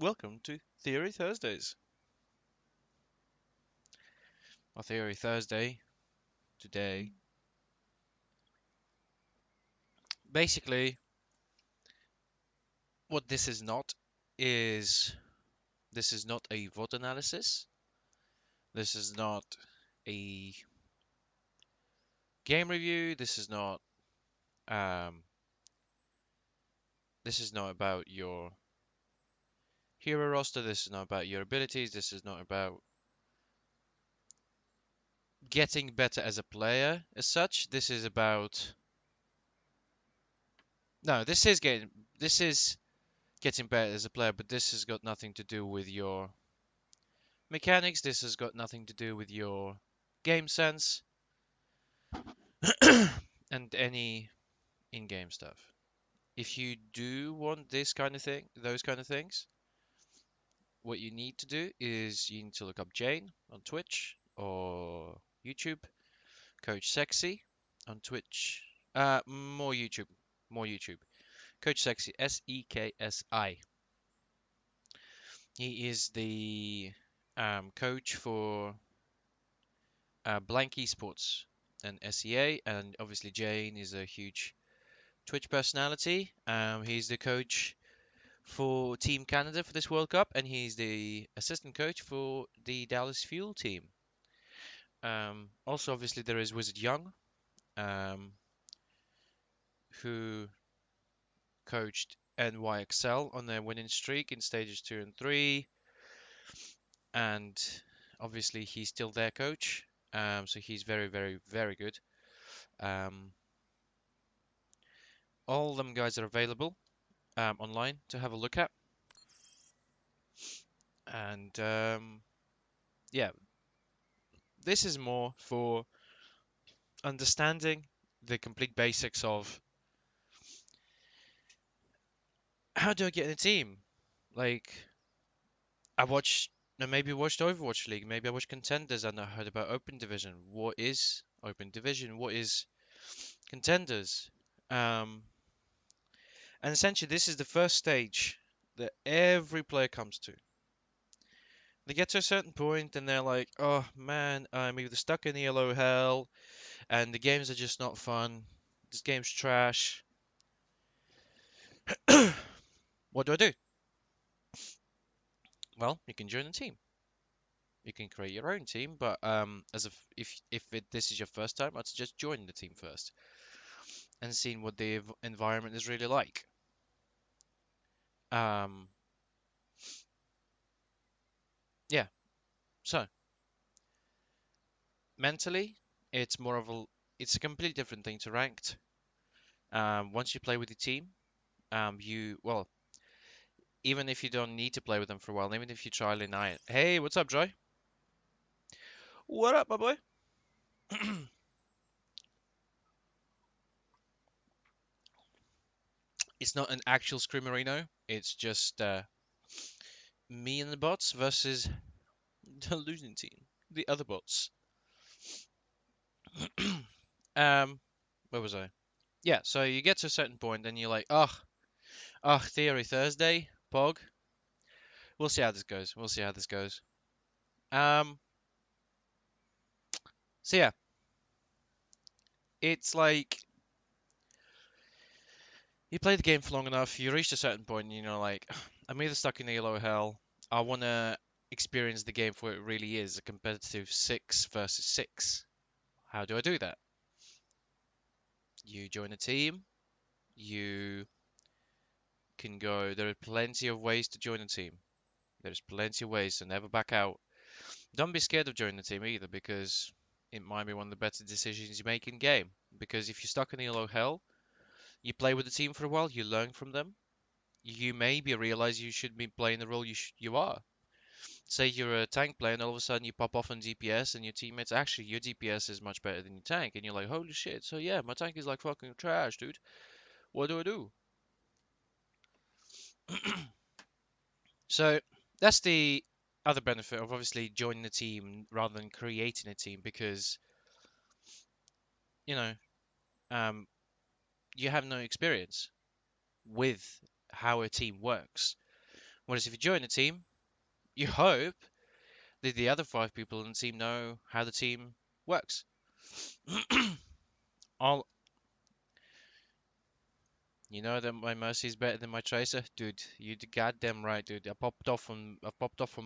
Welcome to Theory Thursdays. Our Theory Thursday today. Basically, what this is not is this is not a VOD analysis. This is not a game review. Um this is not about your hero roster. This is not about your abilities. This is not about getting better as a player as such. This is about no, this is getting better as a player, but this has got nothing to do with your mechanics. This has got nothing to do with your game sense and any in-game stuff. If you do want this kind of thing, those kind of things, what you need to do is you need to look up Jayne on Twitch or YouTube, Coach Seksi on Twitch, more YouTube, more YouTube. Coach Seksi, Seksi. He is the coach for Blank Esports and SEA, and obviously Jayne is a huge Twitch personality. He's the coach for Team Canada for this World Cup, and he's the assistant coach for the Dallas Fuel team. Also, obviously, there is Wizard Young, um, who coached NYXL on their winning streak in stages 2 and 3, and obviously he's still their coach. So he's very, very, very good. Um, all them guys are available online to have a look at. And yeah, this is more for understanding the complete basics of how do I get in a team. Like I watched, maybe watched Overwatch League, maybe I watched Contenders and I heard about Open Division. What is Open Division? What is Contenders? Um, and essentially, this is the first stage that every player comes to. They get to a certain point and they're like, oh man, I'm either stuck in the yellow hell and the games are just not fun. This game's trash. What do I do? Well, you can join a team. You can create your own team, but as this is your first time, I'd suggest joining the team first and seeing what the environment is really like. Um, yeah. So mentally, it's more of a it's a completely different thing to ranked. Once you play with the team, you well, even if you don't need to play with them for a while, even if you trial and I, hey, what's up, Joy? What up, my boy? It's not an actual Scrimmerino. It's just me and the bots versus the losing team, the other bots. Where was I? Yeah, so you get to a certain point, and you're like, Theory Thursday, Pog. We'll see how this goes. We'll see how this goes. Um, so yeah, it's like you play the game for long enough, you reach a certain point, and you're like, I'm either stuck in the yellow hell. I want to experience the game for what it really is, a competitive 6 versus 6. How do I do that? You join a team. You can go. There are plenty of ways to join a team. There's plenty of ways to never back out. Don't be scared of joining the team either, because it might be one of the better decisions you make in game. Because if you're stuck in the yellow hell, you play with the team for a while, you learn from them. You maybe realize you should be playing the role you are. Say you're a tank player and all of a sudden you pop off on DPS and your teammates actually your DPS is much better than your tank and you're like, holy shit, so yeah, my tank is like fucking trash, dude. What do I do? So that's the other benefit of obviously joining a team rather than creating a team because you know um, you have no experience with how a team works. Whereas if you join a team, you hope that the other 5 people in the team know how the team works. All you know that my mercy is better than my tracer, dude. You goddamn right, dude. I popped off on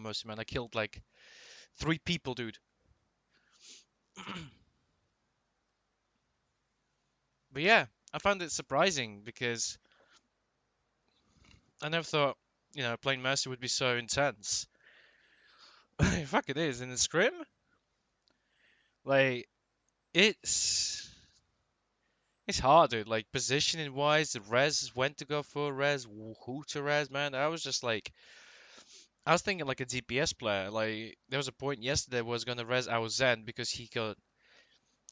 mercy, man. I killed like 3 people, dude. But yeah, I found it surprising because I never thought, playing mercy would be so intense. Fuck, it is. In the scrim, like it's hard, dude. Like positioning wise, the res, when to go for res, who to res, man. I was just like, I was thinking like a DPS player. Like there was a point yesterday where I was gonna res our Zen because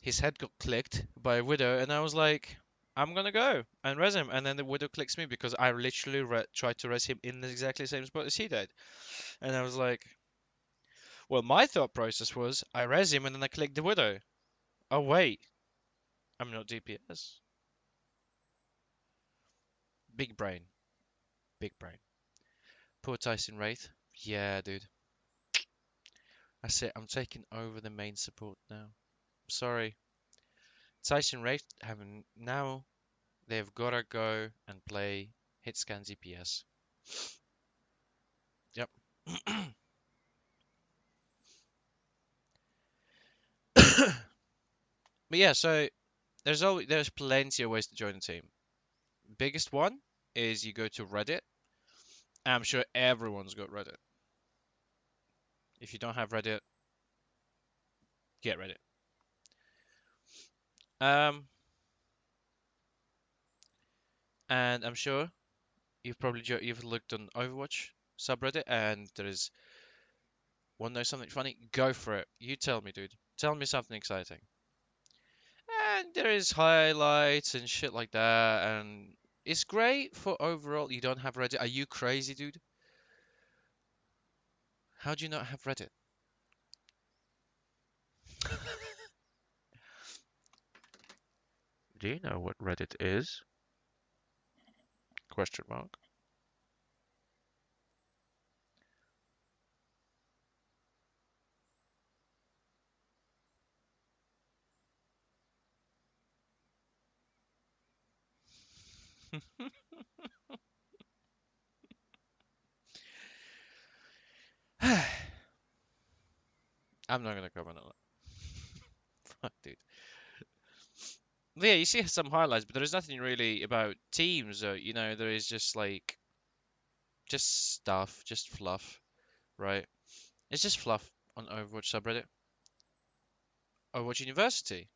his head got clicked by a widow, and I was like, I'm gonna go and res him, and then the widow clicks me because I literally tried to res him in the exactly same spot as he did, and I was like, well, my thought process was I res him and then I click the widow. Oh wait, I'm not DPS. Big brain, big brain. Poor Tyson Wraith. Yeah, dude. That's it. I'm taking over the main support now. Sorry. Tyson Wraith haven't now. They've gotta go and play hit scan DPS. Yep. But yeah, so there's plenty of ways to join the team. Biggest one is you go to Reddit. I'm sure everyone's got Reddit. If you don't have Reddit, get Reddit. Um, and I'm sure you've looked on Overwatch subreddit, and there is want to know something funny? Go for it. You tell me, dude. Tell me something exciting. And there is highlights and shit like that, and it's great for overall. You don't have Reddit? Are you crazy, dude? How do you not have Reddit? Do you know what Reddit is? Question mark. I'm not gonna comment on that. Fuck, dude. But yeah, you see some highlights, but there is nothing really about teams. There is just like just stuff, just fluff, right? It's just fluff on Overwatch subreddit. Overwatch University.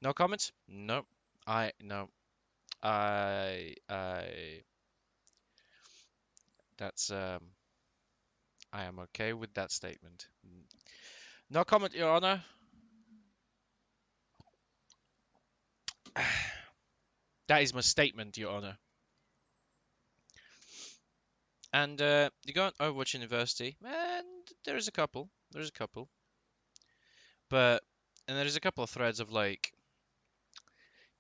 No comments? Nope. No. I that's I am okay with that statement. No comment, Your Honor. That is my statement, Your Honor. And you go on Overwatch University, and there's a couple. There's a couple. And there's a couple of threads of like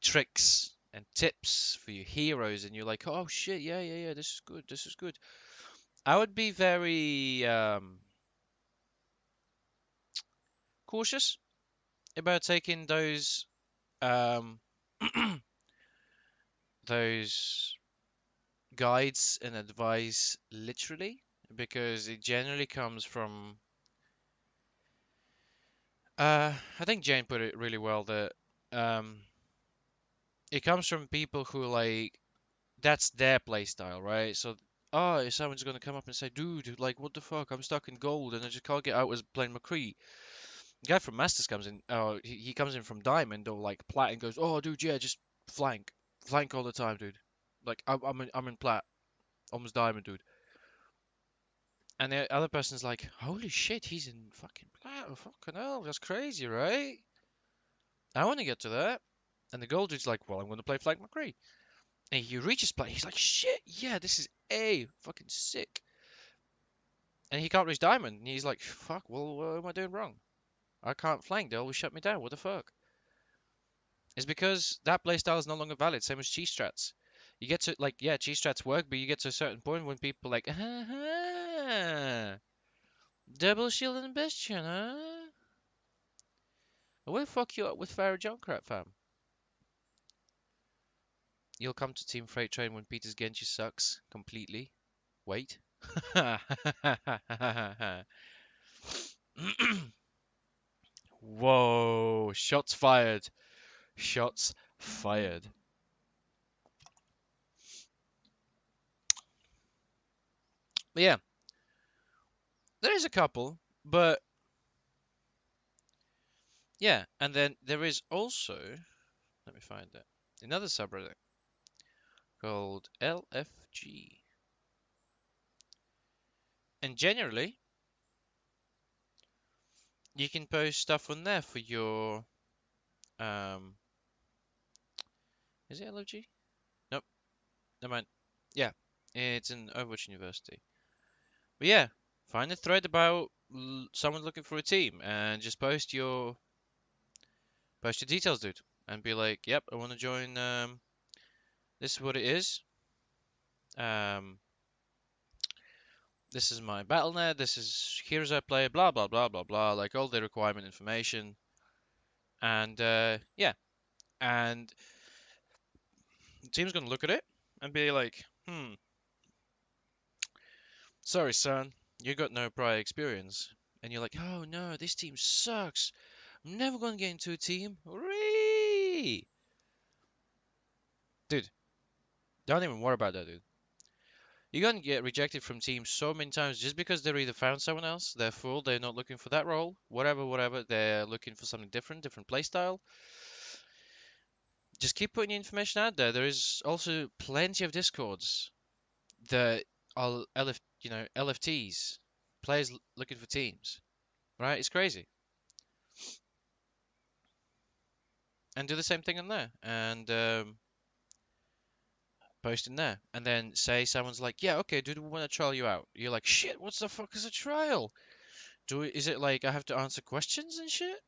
tricks and tips for your heroes, and you're like, oh shit, yeah, yeah, yeah, this is good, this is good. I would be very cautious about taking um, those guides and advice literally, because it generally comes from. I think Jayne put it really well that um, it comes from people who like that's their playstyle, right? So, oh, if someone's gonna come up and say, dude, like, what the fuck? I'm stuck in gold and I just can't get out as playing McCree. The guy from Masters comes in, oh, he comes in from Diamond or like Plat and goes, oh, dude, yeah, just flank all the time, dude. Like, I'm in Plat, almost Diamond, dude. And the other person's like, holy shit, he's in fucking Plat, oh, fucking hell, that's crazy, right? I want to get to that. And the gold dude's like, well, I'm gonna play flank McCree. And he reaches Plat, he's like, shit, yeah, this is fucking sick. And he can't reach diamond. And he's like, fuck, well, what am I doing wrong? I can't flank. They always shut me down. What the fuck? It's because that playstyle is no longer valid, same as cheese strats. You get to like, yeah, cheese strats work, but you get to a certain point when people like, double shield and bastion, huh? I will fuck you up with Pharaoh Junkrat, fam. You'll come to Team Freight Train when Peter's Genji sucks completely. Wait. Whoa! Shots fired. Shots fired. But yeah, there is a couple, but yeah, and then there is also, let me find it, another subreddit called LFG. And generally, you can post stuff on there for your, um, is it LFG? Nope, never mind. Yeah, it's an Overwatch University. But yeah, find a thread about someone looking for a team and just post your details, dude, and be like, "Yep, I want to join. This is what it is. Um, this is my BattleNet. This is heroes I play. Blah blah blah blah blah. Like all the requirement information, and yeah, and the team's gonna look at it and be like, sorry, son, you got no prior experience." And you're like, "Oh no, this team sucks. I'm never gonna get into a team." Whee! Dude, don't even worry about that, dude. You're gonna get rejected from teams so many times just because they either found someone else, they're full, they're not looking for that role, whatever, whatever, they're looking for something different, different playstyle. Just keep putting your information out there. There is also plenty of discords that are LFTs, players looking for teams, right? It's crazy. And do the same thing on there and post in there. And then say someone's like, yeah, okay, dude, we want to trial you out. You're like, shit, what's the fuck is a trial? Is it like I have to answer questions and shit?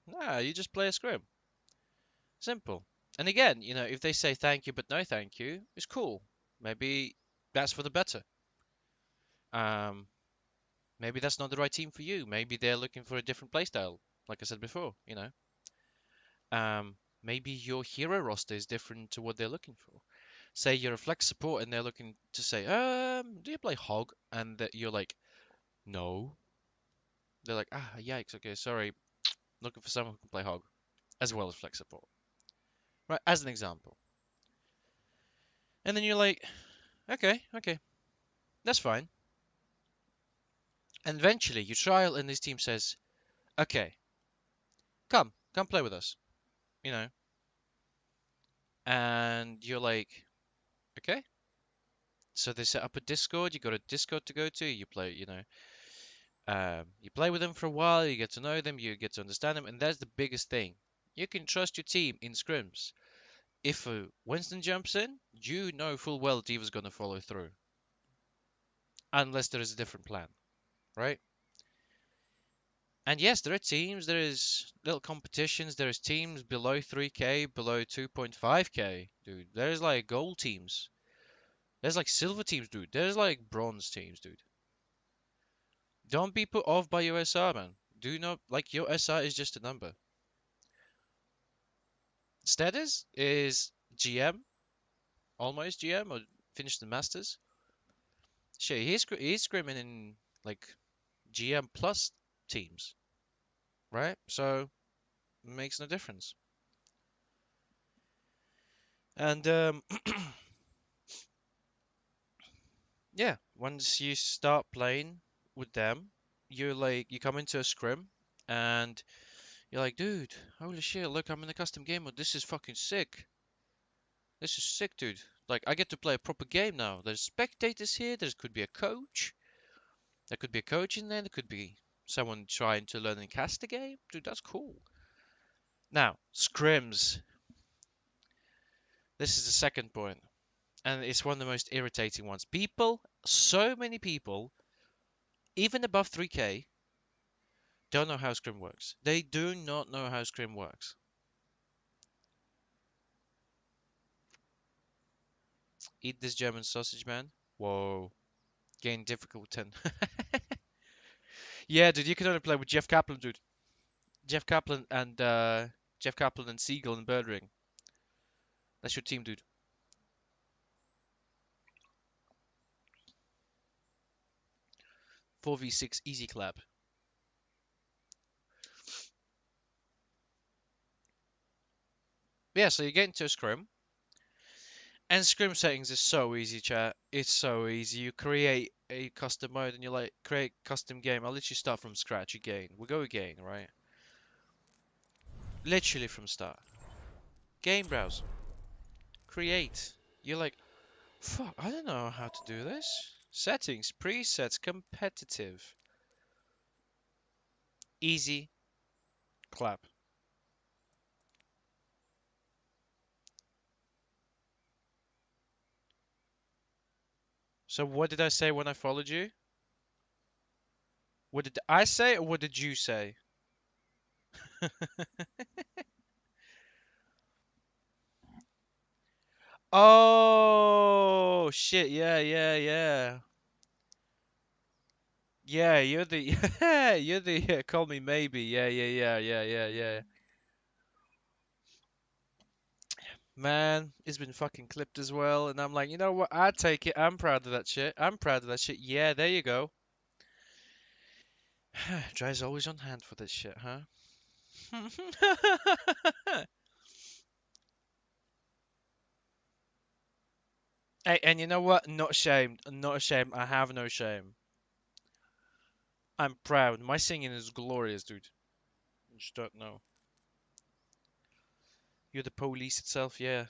Nah, you just play a scrim. Simple. And again, if they say thank you but no thank you, it's cool. Maybe that's for the better. Um, maybe that's not the right team for you. Maybe they're looking for a different playstyle, like I said before, maybe your hero roster is different to what they're looking for. Say you're a flex support and they're looking to say, do you play Hog? And that you're like, no. They're like, yikes, okay, sorry. Looking for someone who can play Hog as well as flex support. Right, as an example. And then you're like, okay, okay, that's fine. And eventually you trial and this team says, okay, come play with us, you know. And you're like, okay. So they set up a Discord, you got a Discord to go to, you play, you play with them for a while, you get to know them, you get to understand them, and that's the biggest thing. You can trust your team in scrims. If Winston jumps in, you know full well D.Va's gonna follow through. Unless there is a different plan, right? And yes, there are teams, there is little competitions, there is teams below 3k, below 2.5k, dude. There's like gold teams. There's like silver teams, dude. There's like bronze teams, dude. Don't be put off by your SR, man. Do not, like, your SR is just a number. Status is GM, almost GM, or finished the Masters. Shit, he's screaming in, like, GM plus teams, right? So, it makes no difference. And, yeah, once you start playing with them, you come into a scrim, and you're like, dude, holy shit, look, I'm in a custom game mode. This is fucking sick. This is sick, dude. Like, I get to play a proper game now. There's spectators here. There could be a coach. There could be a coach in there. There could be someone trying to learn and cast the game. Dude, that's cool. Now, scrims. This is the second point, and it's one of the most irritating ones. So many people, even above 3k, don't know how scrim works. They do not know how scrim works. Eat this German sausage, man. Whoa. Gain difficult 10. Yeah, dude, you can only play with Jeff Kaplan, dude. Jeff Kaplan and Siegel and Birdring. That's your team, dude. 4v6 easy clap. Yeah, so you get into a scrim. And scrim settings is so easy, chat. It's so easy. You create a custom mode and you like create custom game. I'll let you start from scratch again. We'll go again, right? Literally from start. Game browser. Create. You're like, fuck, I don't know how to do this. Settings, presets, competitive. Easy, clap. So what did I say when I followed you? What did I say or what did you say? Oh shit, yeah, yeah, yeah. Yeah, you're the you're the call me maybe. Yeah, yeah, yeah, yeah, yeah, yeah. Man, it's been fucking clipped as well, and I'm like, you know what? I take it. I'm proud of that shit. I'm proud of that shit. Yeah, there you go. Dry's always on hand for this shit, huh? Hey, and you know what? Not ashamed. Not ashamed. I have no shame. I'm proud. My singing is glorious, dude. You just don't know. You're the police itself, yeah.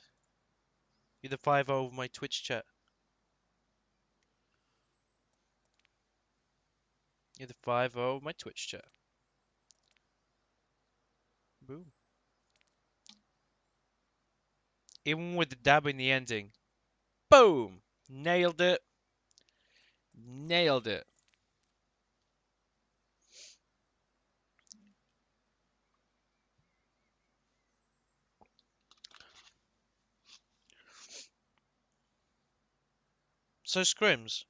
You're the 5-0 of my Twitch chat. You're the 5-0 of my Twitch chat. Boom. Even with the dab in the ending. Boom! Nailed it. Nailed it. So scrims.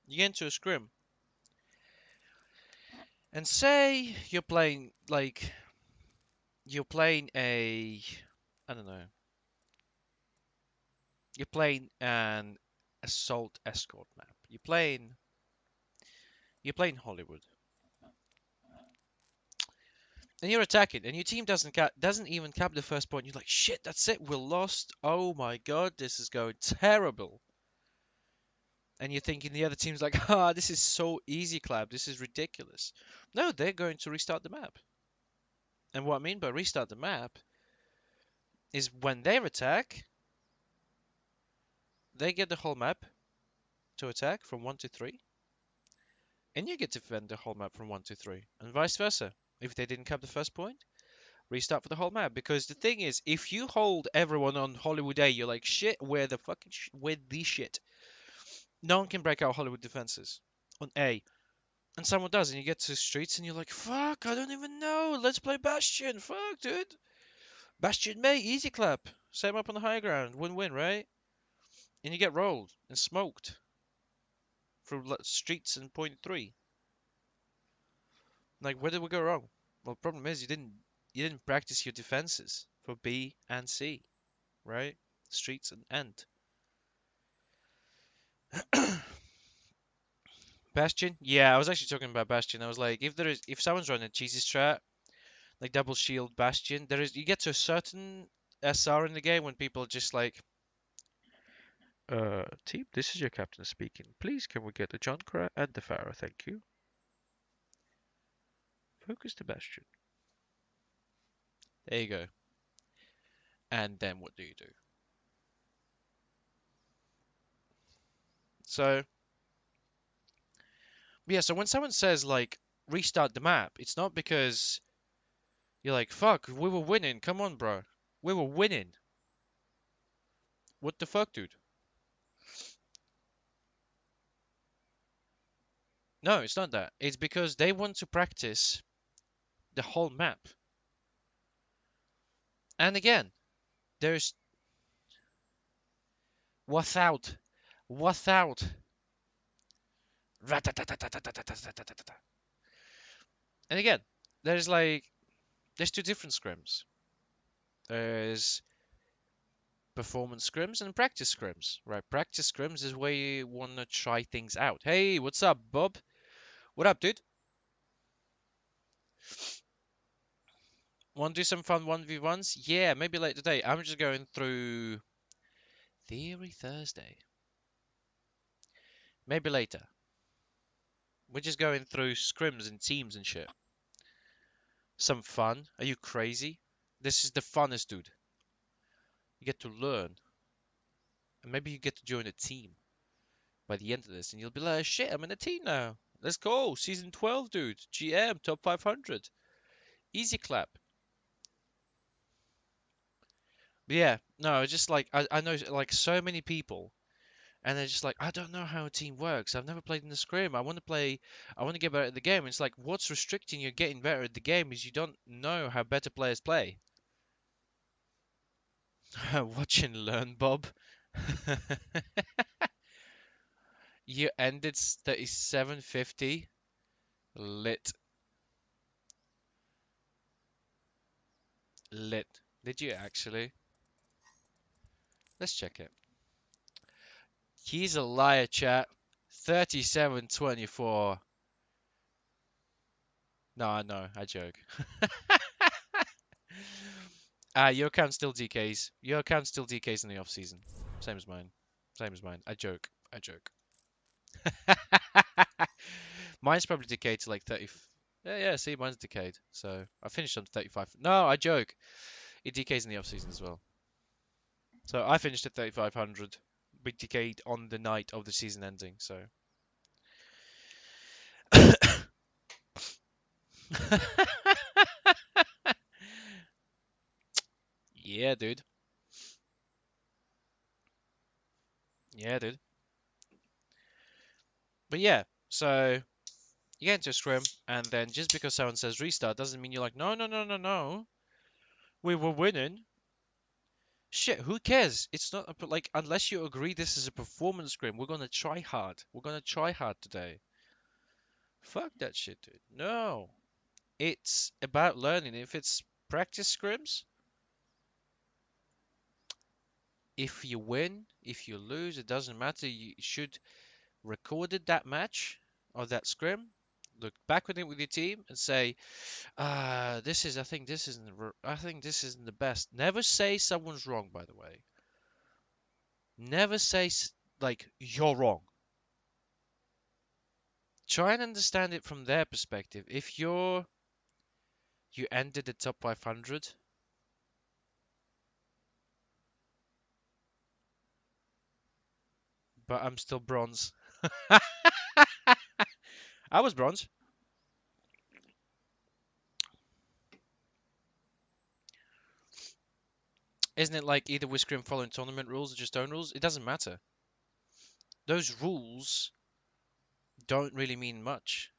You get into a scrim. And say you're playing, like, you're playing a, I don't know, you're playing an assault escort map. You're playing Hollywood. And you're attacking, and your team doesn't even cap the first point. You're like, shit, that's it, we're lost. Oh my god, this is going terrible. And you're thinking the other team's like, ah, this is so easy, Clap. This is ridiculous. No, they're going to restart the map. And what I mean by restart the map is when they attack, they get the whole map to attack from 1 to 3, and you get to defend the whole map from 1 to 3, and vice versa. If they didn't cap the first point, restart for the whole map. Because the thing is, if you hold everyone on Hollywood A, you're like, shit, where the fucking where the shit? No one can break out Hollywood defenses on A. And someone does, and you get to streets, and you're like, fuck, I don't even know. Let's play Bastion. Fuck, dude. Bastion, mate, easy clap. Set him up on the high ground. Win-win, right? And you get rolled and smoked through streets in point 3. Like, where did we go wrong? Well, the problem is you didn't practice your defenses for B and C, right? Streets and end. Bastion? Yeah, I was actually talking about Bastion. I was like, if someone's running a cheesy strat, like double shield Bastion, you get to a certain SR in the game when people are just like, team, this is your captain speaking. Please, can we get the Junkrat and the Pharaoh? Thank you. Focus the Bastion. There you go. And then what do you do? So, yeah, so when someone says, like, restart the map, it's not because you're like, fuck, we were winning. Come on, bro. We were winning. What the fuck, dude? No, it's not that. It's because they want to practice the whole map. And again, there's Without. Without. And again, there's like there's two different scrims. There's performance scrims and practice scrims, right? Practice scrims is where you want to try things out. Hey, what's up, Bob? What up, dude? Want to do some fun 1v1s? Yeah, maybe later today. I'm just going through Theory Thursday. Maybe later. We're just going through scrims and teams and shit. Some fun. Are you crazy? This is the funnest, dude. You get to learn. And maybe you get to join a team by the end of this. And you'll be like, shit, I'm in a team now. Let's go. Season 12, dude. GM, top 500. Easy clap. But yeah, no, just like, I know like so many people. And they're just like, I don't know how a team works. I've never played in the scrim. I want to get better at the game. It's like, what's restricting you getting better at the game is you don't know how better players play. Watch and learn, Bob. You ended 3750. Lit. Lit. Did you actually? Let's check it. He's a liar, chat. 3724. No, no, I joke. Your account still DKs. Your account still DKs in the off season. Same as mine. Same as mine. I joke. I joke. Mine's probably decayed to like 30. Yeah, yeah, see, mine's decayed. So I finished on 35. No, I joke. It decays in the off season as well. So I finished at 3500. We decayed on the night of the season ending, so. Yeah, dude. Yeah, dude. But yeah, so you get into a scrim, and then just because someone says restart doesn't mean you're like, no, no, no, no, no. We were winning. Shit, who cares? It's not like unless you agree this is a performance scrim, we're gonna try hard. We're gonna try hard today. Fuck that shit, dude. No. It's about learning. If it's practice scrims, if you win, if you lose, it doesn't matter. You should recorded that match or that scrim, look back with it with your team and say, this is, I think this isn't the best. Never say someone's wrong, by the way. Never say, like, you're wrong. Try and understand it from their perspective. If you ended the top 500, but I'm still bronze. I was bronze. Isn't it like either with Scrim following tournament rules or just own rules? It doesn't matter. Those rules don't really mean much.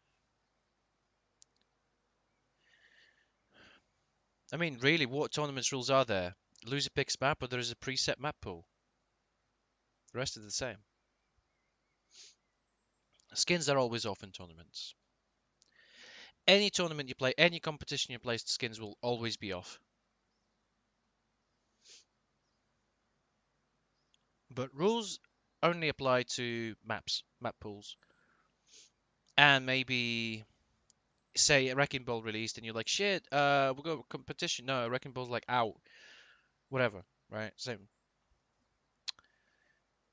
I mean, really, what tournaments rules are there? Loser picks map, or there is a preset map pool. The rest are the same. Skins are always off in tournaments. Any tournament you play, any competition you play, skins will always be off. But rules only apply to maps, map pools. And maybe, say, a Wrecking Ball released, and you're like, shit, we'll go competition. No, Wrecking Ball's like out. Whatever, right? Same.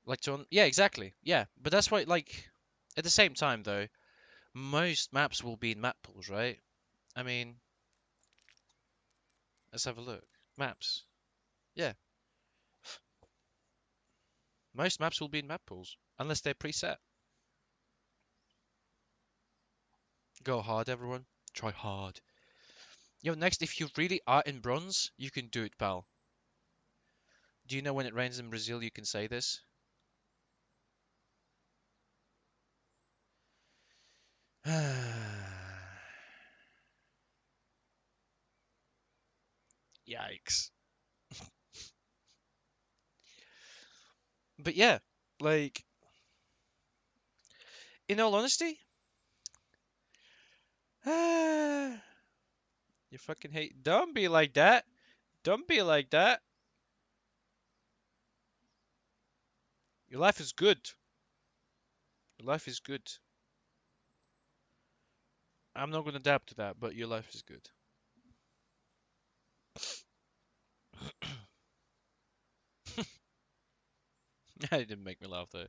Like yeah, exactly. Yeah, but that's why, like, at the same time though, most maps will be in map pools, right? I mean, let's have a look. Maps. Yeah, most maps will be in map pools unless they're preset. Go hard, everyone. Try hard. Yo, next, if you really are in bronze, you can do it, pal. Do you know when it rains in Brazil, you can say this? Yikes. But yeah, like, in all honesty, you fucking hate. Don't be like that. Don't be like that. Your life is good. Your life is good. I'm not gonna adapt to that, but your life is good. It didn't make me laugh though.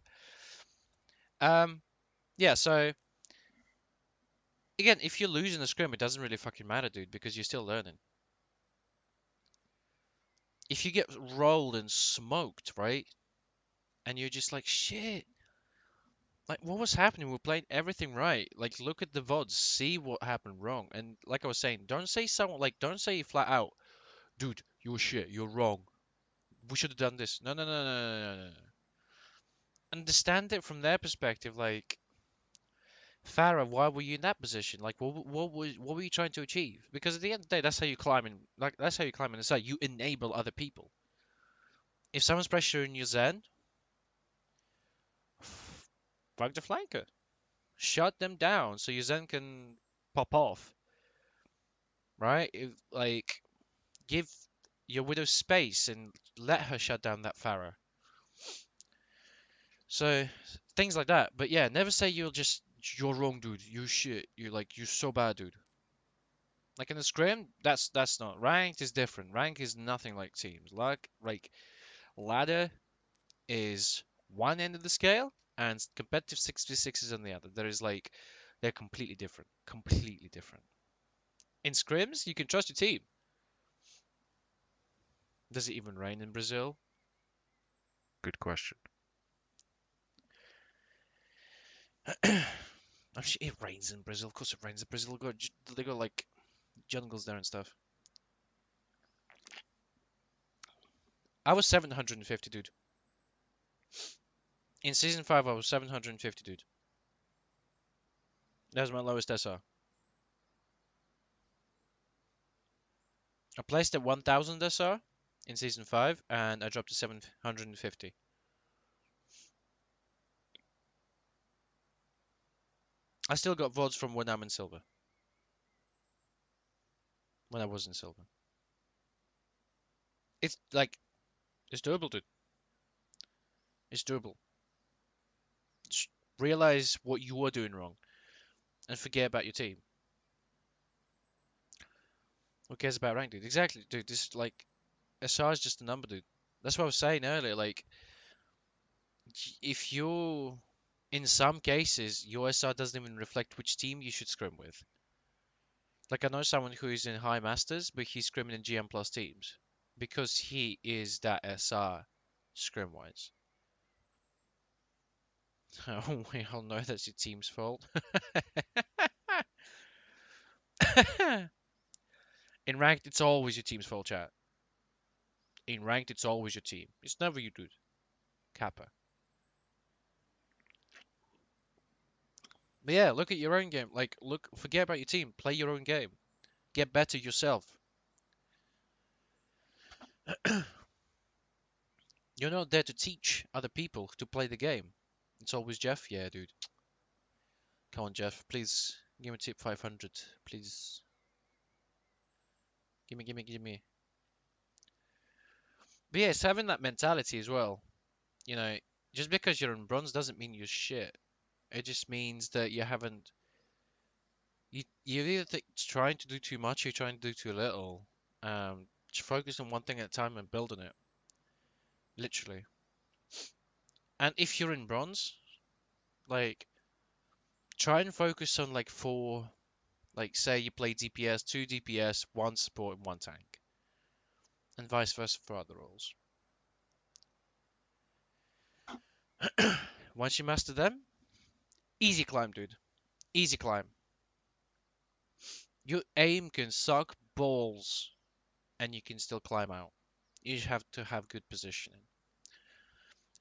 Yeah. So again, if you lose in a scrim, it doesn't really fucking matter, dude, because you're still learning. If you get rolled and smoked, right, and you're just like, shit, like what was happening? We're playing everything right. Like, look at the VODs, see what happened wrong. And like I was saying, don't say flat out, dude, you're shit, you're wrong. We should have done this. No, no, no, no, no, no, no. Understand it from their perspective. Like, Farah, why were you in that position? Like, what were you trying to achieve? Because at the end of the day, that's how you climb in. Like, that's how you climb in the side. You enable other people. If someone's pressuring you, Zen, fuck the flanker. Shut them down so your Zen can pop off, right? Like, give your widow space and let her shut down that Farah. So things like that. But yeah, never say you're wrong, dude. You shit. You're so bad, dude. Like in the scrim, that's not ranked is different. Rank is nothing like teams. Like ladder is one end of the scale and competitive 6v6 is on the other. They're completely different. Completely different. In scrims, you can trust your team. Does it even rain in Brazil? Good question. I'm sure it rains in Brazil. Of course it rains in Brazil. They got like jungles there and stuff. I was 750, dude. In season 5, I was 750, dude. That was my lowest SR. I placed at 1000 SR in season 5, and I dropped to 750. I still got VODs from when I'm in silver. When I was in silver. It's like, it's doable, dude. It's doable. Just realize what you are doing wrong and forget about your team. Who cares about rank, dude? Exactly, dude. This is like, SR is just a number, dude. That's what I was saying earlier. Like, if you're, in some cases, your SR doesn't even reflect which team you should scrim with. Like, I know someone who is in High Masters, but he's scrimming in GM plus teams because he is that SR scrim wise. Oh, we all know that's your team's fault. In ranked, it's always your team's fault, chat. In ranked, it's always your team. It's never you, dude. Kappa. But yeah, look at your own game. Like, forget about your team. Play your own game. Get better yourself. You're not there to teach other people to play the game. It's always Jeff. Yeah, dude. Come on, Jeff. Please give me tip 500. Please. Give me. But yeah, it's having that mentality as well. You know, just because you're in bronze doesn't mean you're shit. It just means that you haven't. You're either trying to do too much or you're trying to do too little. Just focus on one thing at a time and build on it. Literally. And if you're in bronze, like, try and focus on like four. Like, say you play DPS, two DPS, one support, and one tank. And vice versa for other roles. Once you master them, easy climb, dude. Easy climb. Your aim can suck balls, and you can still climb out. You just have to have good positioning.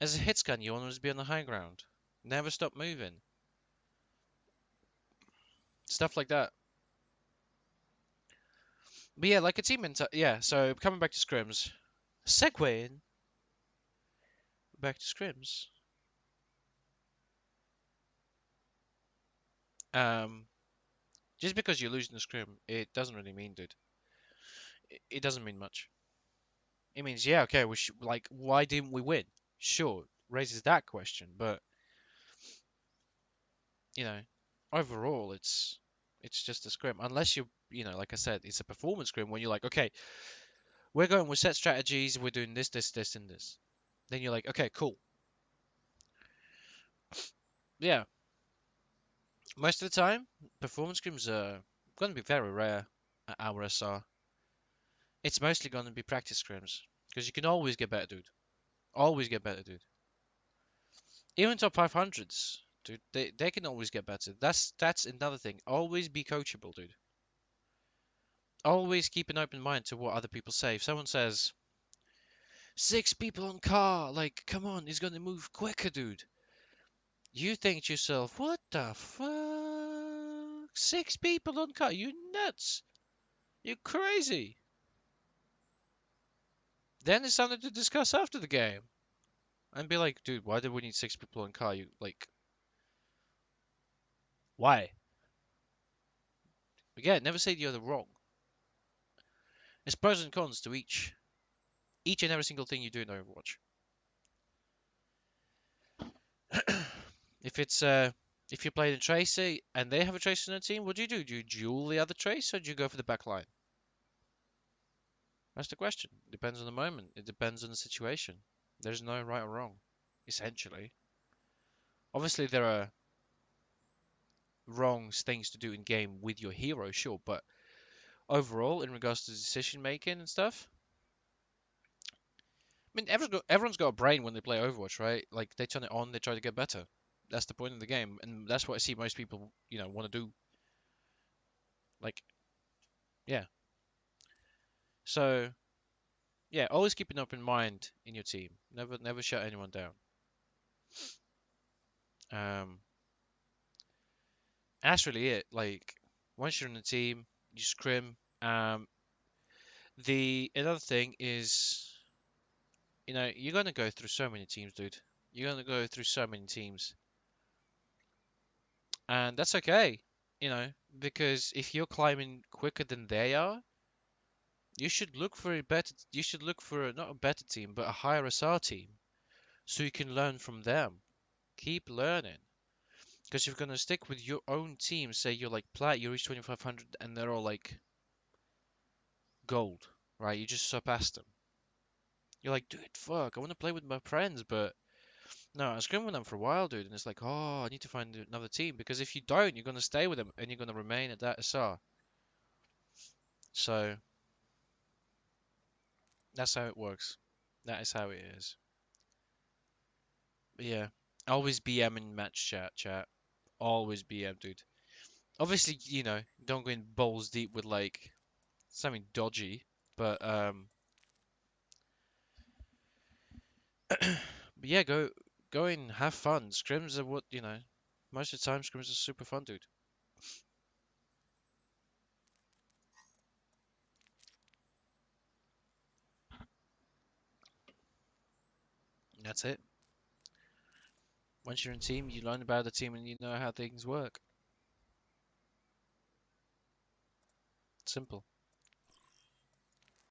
As a hit scan, you always be on the high ground. Never stop moving. Stuff like that. But yeah, like a team yeah, so coming back to scrims. Segwaying back to scrims. Um, just because you're losing the scrim, it doesn't really mean, dude. It doesn't mean much. It means, yeah, okay, like, why didn't we win? Sure, raises that question, but you know, overall, it's just a scrim. Unless you know, like I said, it's a performance scrim when you're like, okay, we're going with set strategies, we're doing this, this, this, and this. Then you're like, okay, cool. Yeah, most of the time, performance scrims are going to be very rare at our SR. It's mostly going to be practice scrims because you can always get better, dude. Always get better, dude. Even top 500s, dude, they can always get better. That's another thing. Always be coachable, dude. Always keep an open mind to what other people say. If someone says 6 people on car, like, come on, he's gonna move quicker, dude. You think to yourself, what the fuck? 6 people on car? You nuts? You crazy? Then it's something to discuss after the game. And be like, dude, why do we need 6 people on car? You like, why? Again, never say the other wrong. There's pros and cons to each and every single thing you do in Overwatch. If it's if you're playing a Tracer and they have a Tracer in their team, what do you do? Do you duel the other Tracer or do you go for the back line? That's the question. Depends on the moment. It depends on the situation. There's no right or wrong, essentially. Obviously, there are wrong things to do in game with your hero, sure, but overall, in regards to decision making and stuff, I mean, everyone's got a brain when they play Overwatch, right? Like they turn it on, they try to get better. That's the point of the game, and that's what I see most people, want to do. Like, yeah. So, yeah, always keep an open mind in your team. Never shut anyone down. Um, that's really it. Like, once you're in the team, you scrim. The another thing is, you're gonna go through so many teams, dude. You're gonna go through so many teams, and that's okay. Because if you're climbing quicker than they are, you should look for a better. You should look for not a better team, but a higher SR team, so you can learn from them. Keep learning. Because you're gonna stick with your own team, say you're like plat, you reach 2500 and they're all like gold, right? You just surpassed them. You're like, dude, fuck, I want to play with my friends, but no, I was scrimming with them for a while, dude, and it's like, oh, I need to find another team because if you don't, you're gonna stay with them and you're gonna remain at that SR. So that's how it works. That is how it is. But yeah, always BM in match chat. Always BM, dude. Obviously, don't go in balls deep with like something dodgy, but but yeah, go and have fun. Scrims are most of the time scrims are super fun, dude. And that's it. Once you're in team, you learn about the team and you know how things work. Simple.